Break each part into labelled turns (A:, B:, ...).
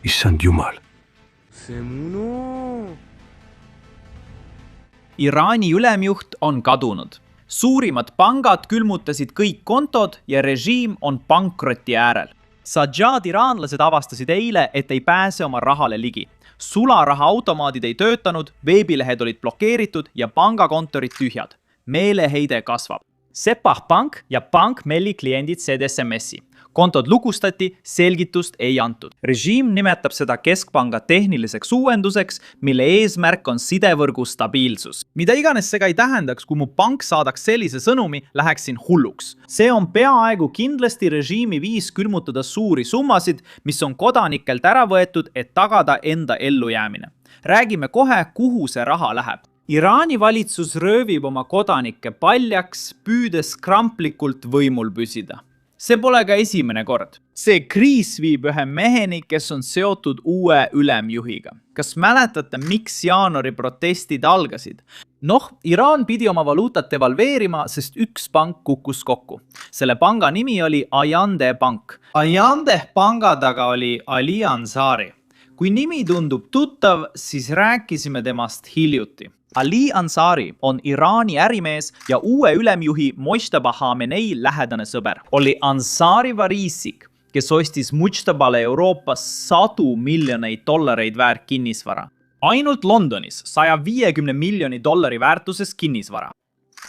A: issand jumal.
B: Iraani ülemjuht on kadunud. Suurimad pangad külmutasid kõik kontod ja režiim on pankroti äärel. Sajjad iraanlased avastasid eile, et ei pääse oma rahale ligi. Sularaha automaadid ei töötanud, veebilehed olid blokeeritud ja pangakontorid tühjad. Meeleheide kasvab. Sepah Pank ja Pank Melli kliendid said SMS-i. Kontod lukustati, selgitust ei antud. Režiim nimetab seda keskpanga tehniliseks uuenduseks, mille eesmärk on sidevõrgu stabiilsus. Mida iganes see ka ei tähendaks, kui mu pank saadaks sellise sõnumi, läheksin hulluks. See on peaaegu kindlasti režiimi viis külmutada suuri summasid, mis on kodanikelt ära võetud, et tagada enda ellujäämine. Räägime kohe, kuhu see raha läheb. Iraani valitsus röövib oma kodanikke paljaks, püüdes kramplikult võimul püsida. See pole ka esimene kord. See kriis viib ühe meheni, kes on seotud uue ülemjuhiga. Kas mäletate, miks jaanuari protestid algasid? Iraan pidi oma valuutat devalveerima, sest üks pank kukkus kokku. Selle panga nimi oli Ayande Pank. Ayande panga taga oli Ali Ansari. Kui nimi tundub tuttav, siis rääkisime temast hiljuti. Ali Ansari on Iraani ärimees ja uue ülemjuhi Mojtaba Khamenei lähedane sõber. Oli Ansari variisik, kes ostis Mujtabale Euroopas $100 miljoneid väärt kinnisvara. Ainult Londonis $150 miljoni väärtuses kinnisvara.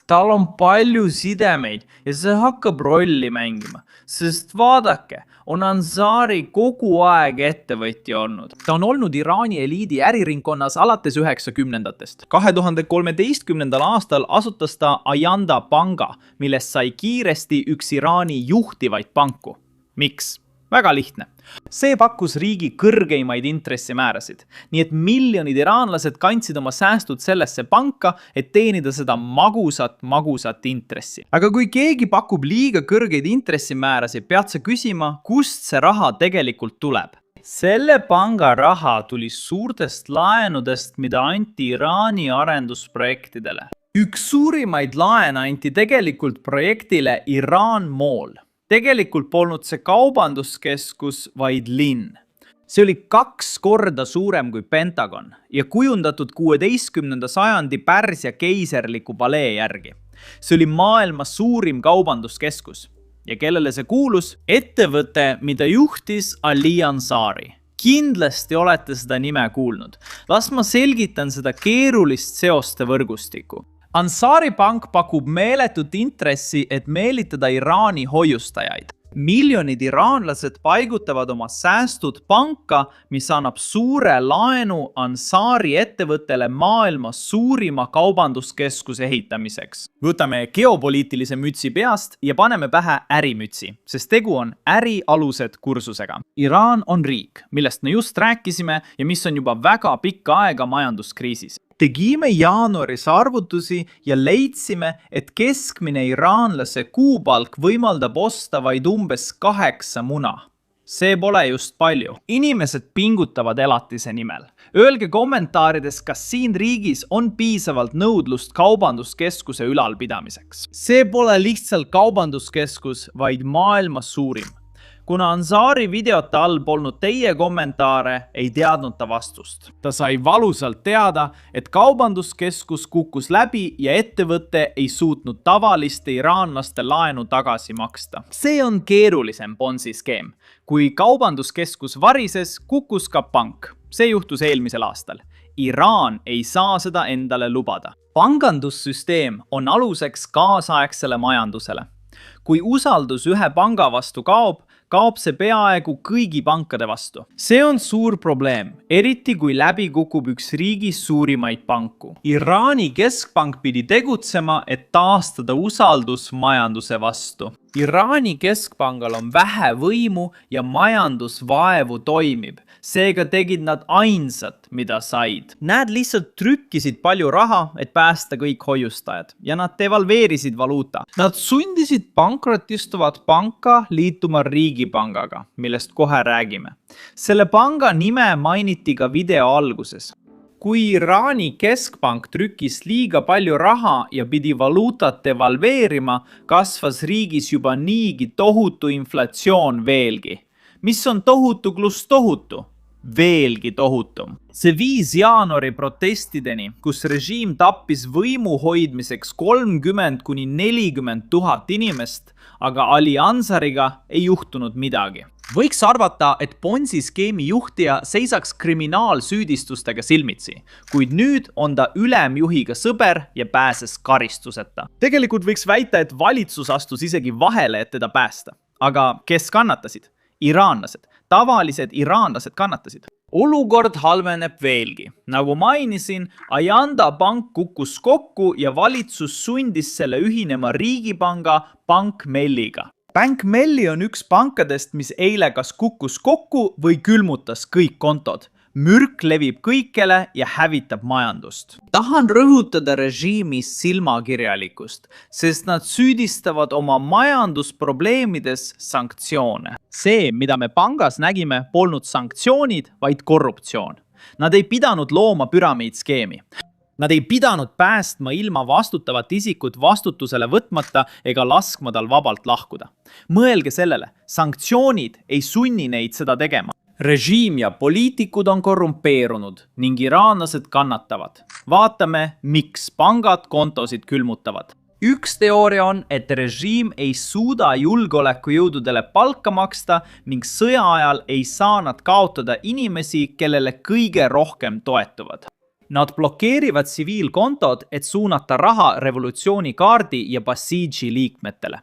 B: Tal on palju sidemeid ja see hakkab rolli mängima, sest vaadake, on Ansari kogu aeg ettevõtja olnud. Ta on olnud Iraani eliidi äriringkonnas alates 90-ndatest. 2013. aastal asutas ta Ayanda panga, millest sai kiiresti üks Iraani juhtivaid panku. Miks? Väga lihtne. See pakkus riigi kõrgeimaid intressimäärasid, nii et miljonid iraanlased kandsid oma säästud sellesse panka, et teenida seda magusat intressi. Aga kui keegi pakub liiga kõrgeid intressimäärasid, pead sa küsima, kust see raha tegelikult tuleb. Selle panga raha tuli suurtest laenudest, mida anti Iraani arendusprojektidele. Üks suurimaid laene anti tegelikult projektile Iran Mall. Tegelikult polnud see kaubanduskeskus, vaid linn. See oli 2 korda suurem kui Pentagon ja kujundatud 16. sajandi Pärsia keiserliku palee järgi. See oli maailma suurim kaubanduskeskus. Ja kellele see kuulus? Ettevõte, mida juhtis Ali Ansari. Kindlasti olete seda nime kuulnud. Las ma selgitan seda keerulist seoste võrgustikku. Ansari pank pakub meeletut intressi, et meelitada Iraani hoiustajaid. Miljonid iraanlased paigutavad oma säästud panka, mis annab suure laenu Ansari ettevõttele maailma suurima kaubanduskeskuse ehitamiseks. Võtame geopoliitilise mütsi peast ja paneme pähe ärimütsi, sest tegu on ärialused kursusega. Iraan on riik, millest me just rääkisime ja mis on juba väga pikka aega majanduskriisis. Tegime jaanuaris arvutusi ja leidsime, et keskmine iraanlase kuupalk võimaldab osta vaid umbes 8 muna. See pole just palju. Inimesed pingutavad elatise nimel. Öelge kommentaarides, kas siin riigis on piisavalt nõudlust kaubanduskeskuse ülalpidamiseks. See pole lihtsalt kaubanduskeskus, vaid maailma suurim. Kuna Ansari videote all polnud teie kommentaare, ei teadnud ta vastust. Ta sai valusalt teada, et kaubanduskeskus kukkus läbi ja ettevõte ei suutnud tavaliste iraanlaste laenu tagasi maksta. See on keerulisem Ponzi skeem. Kui kaubanduskeskus varises, kukkus ka pank. See juhtus eelmisel aastal. Iraan ei saa seda endale lubada. Pangandussüsteem on aluseks kaasaegsele majandusele. Kui usaldus ühe panga vastu kaob see peaaegu kõigi pankade vastu. See on suur probleem, eriti kui läbi kukub üks riigis suurimaid panku. Iraani keskpank pidi tegutsema, et taastada usaldus majanduse vastu. Iraani keskpangal on vähe võimu ja majandus vaevu toimib. Seega tegid nad ainsat, mida said. Nad lihtsalt trükkisid palju raha, et päästa kõik hoiustajad ja nad devalveerisid valuuta. Nad sundisid pankrotistuvat panka liituma riigipangaga, millest kohe räägime. Selle panga nime mainiti ka video alguses. Kui Iraani keskpank trükkis liiga palju raha ja pidi valuutat devalveerima, kasvas riigis juba niigi tohutu inflatsioon veelgi. Mis on tohutu pluss tohutu? veelgi tohutum. See 5 jaanuari protestideni, kus režiim tappis võimu hoidmiseks 30 kuni 40 000 inimest, aga Ali Ansariga ei juhtunud midagi. Võiks arvata, et Ponzi skeemi juhtija seisaks kriminaalsüüdistustega silmitsi, kuid nüüd on ta ülemjuhiga sõber ja pääses karistuseta. Tegelikult võiks väita, et valitsus astus isegi vahele, et teda päästa. Aga kes kannatasid? Iraanlased. Tavalised iraanlased kannatasid. Olukord halveneb veelgi. Nagu mainisin, Ajanda pank kukkus kokku ja valitsus sundis selle ühinema riigipanga Bank Melliga. Bank Melli on üks pankadest, mis eile kas kukkus kokku või külmutas kõik kontod. Mürk levib kõikjale ja hävitab majandust. Tahan rõhutada režiimi silmakirjalikkust, sest nad süüdistavad oma majandusprobleemides sanktsioone. See, mida me pangas nägime, polnud sanktsioonid, vaid korruptsioon. Nad ei pidanud looma püramiidskeemi. Nad ei pidanud päästma ilma vastutavat isikut vastutusele võtmata ega laskma tal vabalt lahkuda. Mõelge sellele, sanktsioonid ei sunni neid seda tegema. Režiim ja poliitikud on korrumpeerunud ning iraanlased kannatavad. Vaatame, miks pangad kontosid külmutavad. Üks teooria on, et režiim ei suuda julgeolekujõududele palka maksta ning sõja ajal ei saa nad kaotada inimesi, kellele kõige rohkem toetuvad. Nad blokeerivad tsiviilkontod, et suunata raha revolutsioonikaardi ja Basiji liikmetele.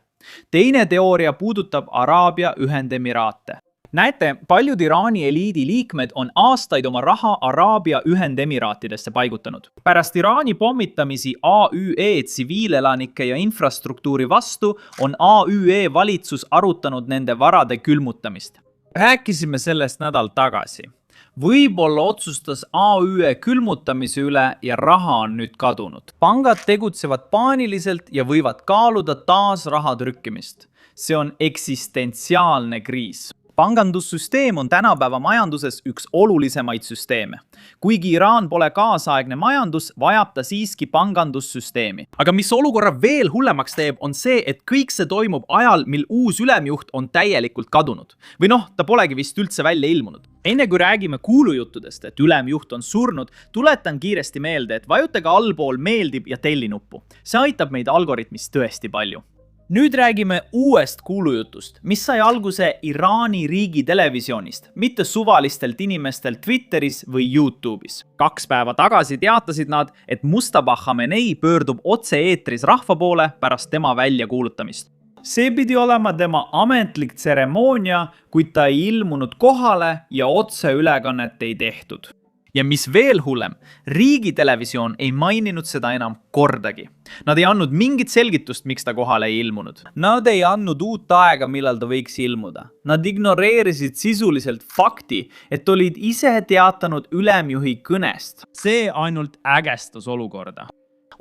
B: Teine teooria puudutab Araabia Ühendemiraate. Näete, paljud Iraani eliidi liikmed on aastaid oma raha Araabia Ühendemiraatidesse paigutanud. Pärast Iraani pommitamisi AÜE tsiviilelanike ja infrastruktuuri vastu on AÜE valitsus arutanud nende varade külmutamist. Rääkisime sellest nädal tagasi. Võib-olla otsustas AÜE külmutamise üle ja raha on nüüd kadunud. Pangad tegutsevad paaniliselt ja võivad kaaluda taas raha trükkimist. See on eksistentsiaalne kriis. Pangandussüsteem on tänapäeva majanduses üks olulisemaid süsteeme. Kuigi Iraan pole kaasaegne majandus, vajab ta siiski pangandussüsteemi. Aga mis olukorra veel hullemaks teeb, on see, et kõik see toimub ajal, mil uus ülemjuht on täielikult kadunud. Või ta polegi vist üldse välja ilmunud. Enne kui räägime kuulujuttudest, et ülemjuht on surnud, tuletan kiiresti meelde, et vajutage allpool meeldib ja telli nuppu. See aitab meid algoritmis tõesti palju. Nüüd räägime uuest kuulujutust, mis sai alguse Iraani riigi televisioonist, mitte suvalistelt inimestelt Twitteris või YouTube'is. 2 päeva tagasi teatasid nad, et Mustafa Khamenei pöördub otse-eetris rahva poole pärast tema väljakuulutamist. See pidi olema tema ametlik tseremoonia, kuid ta ei ilmunud kohale ja otseülekannet ei tehtud. Ja mis veel hullem, riigitelevisioon ei maininud seda enam kordagi. Nad ei andnud mingit selgitust, miks ta kohale ei ilmunud. Nad ei andnud uut aega, millal ta võiks ilmuda. Nad ignoreerisid sisuliselt fakti, et olid ise teatanud ülemjuhi kõnest. See ainult ägestas olukorda.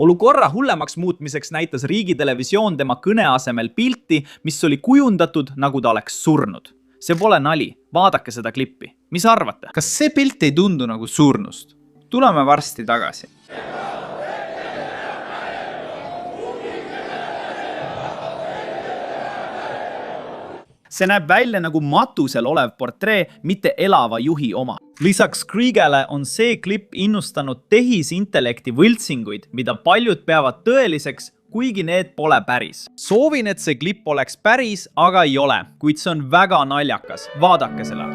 B: Olukorra hullemaks muutmiseks näitas riigitelevisioon tema kõne asemel pilti, mis oli kujundatud, nagu ta oleks surnud. See pole nali. Vaadake seda klippi. Mis arvate? Kas see pilt ei tundu nagu surnust? Tuleme varsti tagasi. See näeb välja nagu matusel olev portree, mitte elava juhi oma. Lisaks Kriegele on see klipp innustanud tehisintellekti võltsinguid, mida paljud peavad tõeliseks, kuigi need pole päris. Soovin, et see klipp oleks päris, aga ei ole, kuid see on väga naljakas. Vaadake selle.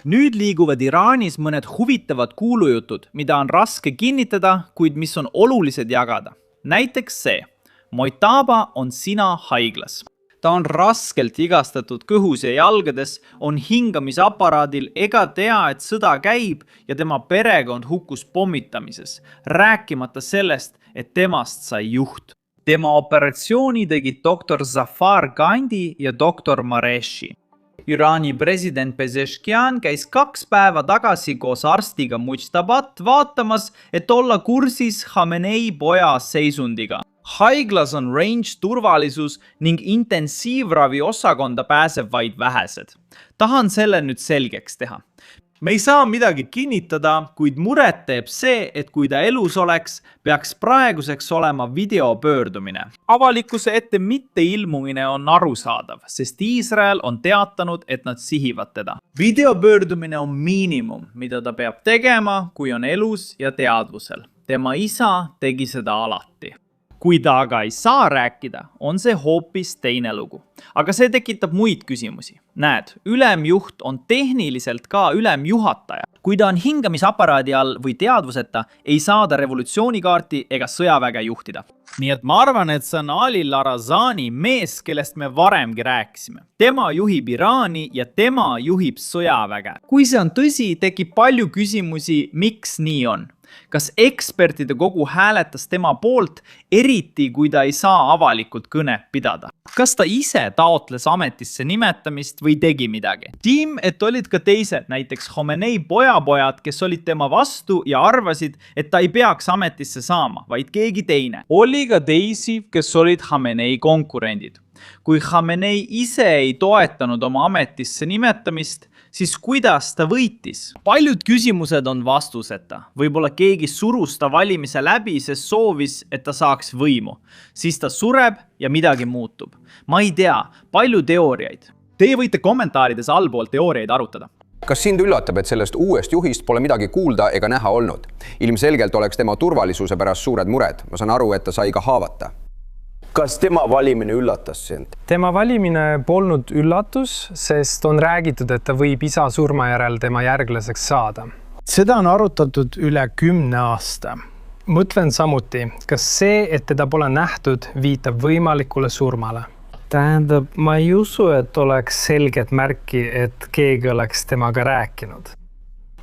B: Nüüd liiguvad Iraanis mõned huvitavad kuulujutud, mida on raske kinnitada, kuid mis on olulised jagada. Näiteks see. Mojtaba on sina haiglas. Ta on raskelt igastatud kõhus ja jalgades, on hingamisaparaadil ega tea, et sõda käib ja tema perekond hukkus pommitamises, rääkimata sellest, et temast sai juht. Tema operatsiooni tegid doktor Zafar Gandhi ja doktor Mareshi. Iraani president Pezeshkian käis 2 päeva tagasi koos arstiga Mujtabat vaatamas, et olla kursis Khamenei poja seisundiga. Haiglas on range turvalisus ning intensiivravi osakonda pääseb vaid vähesed. Tahan selle nüüd selgeks teha. Me ei saa midagi kinnitada, kuid muret teeb see, et kui ta elus oleks, peaks praeguseks olema videopöördumine. Avalikkuse ette mitte ilmumine on arusaadav, sest Iisrael on teatanud, et nad sihivad teda. Videopöördumine on miinimum, mida ta peab tegema, kui on elus ja teadvusel. Tema isa tegi seda alati. Kui ta aga ei saa rääkida, on see hoopis teine lugu. Aga see tekitab muid küsimusi. Näed, ülemjuht on tehniliselt ka ülemjuhataja. Kui ta on hingamisaparaadi all või teadvuseta, ei saa ta revolutsioonikaarti ega sõjaväge juhtida. Nii et ma arvan, et see on Ali Larazani mees, kellest me varemgi rääkisime. Tema juhib Iraani ja tema juhib sõjaväge. Kui see on tõsi, tekib palju küsimusi, miks nii on. Kas ekspertide kogu hääletas tema poolt, eriti kui ta ei saa avalikult kõnet pidada? Kas ta ise taotles ametisse nimetamist või tegi midagi? Tiim, et olid ka teised, näiteks Khomeini pojapojad, kes olid tema vastu ja arvasid, et ta ei peaks ametisse saama, vaid keegi teine. Oli ka teisi, kes olid Khomeini konkurendid. Kui Khomeini ise ei toetanud oma ametisse nimetamist, siis kuidas ta võitis? Paljud küsimused on vastuseta. Võib-olla keegi surus ta valimise läbi, sest soovis, et ta saaks võimu. Siis ta sureb ja midagi muutub. Ma ei tea, palju teooriaid. Teie võite kommentaarides allpool teooriaid arutada.
A: Kas sind üllatab, et sellest uuest juhist pole midagi kuulda ega näha olnud? Ilmselgelt oleks tema turvalisuse pärast suured mured. Ma saan aru, et ta sai ka haavata.
C: Kas tema valimine üllatas sind?
D: Tema valimine polnud üllatus, sest on räägitud, et ta võib isa surma järel tema järglaseks saada. Seda on arutatud üle 10 aasta. Mõtlen samuti, kas see, et teda pole nähtud, viitab võimalikule surmale? Tähendab, ma ei usu, et oleks selget märki, et keegi oleks temaga rääkinud.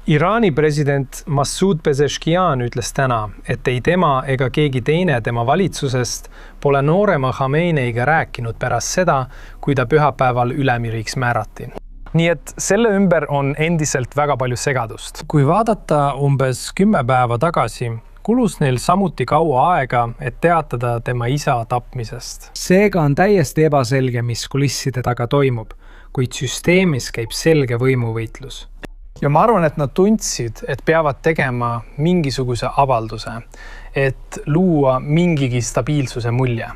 D: Iraani president Masoud Pezeshkian ütles täna, et ei tema ega keegi teine tema valitsusest pole noorema Khomeineiga rääkinud pärast seda, kui ta pühapäeval ülemiriiks määrati. Nii et selle ümber on endiselt väga palju segadust. Kui vaadata umbes 10 päeva tagasi, kulus neil samuti kaua aega, et teatada tema isa tapmisest. Seega on täiesti ebaselge, mis kulisside taga toimub, kuid süsteemis käib selge võimuvõitlus. Ja ma arvan, et nad tundsid, et peavad tegema mingisuguse avalduse, et luua mingigi stabiilsuse mulje.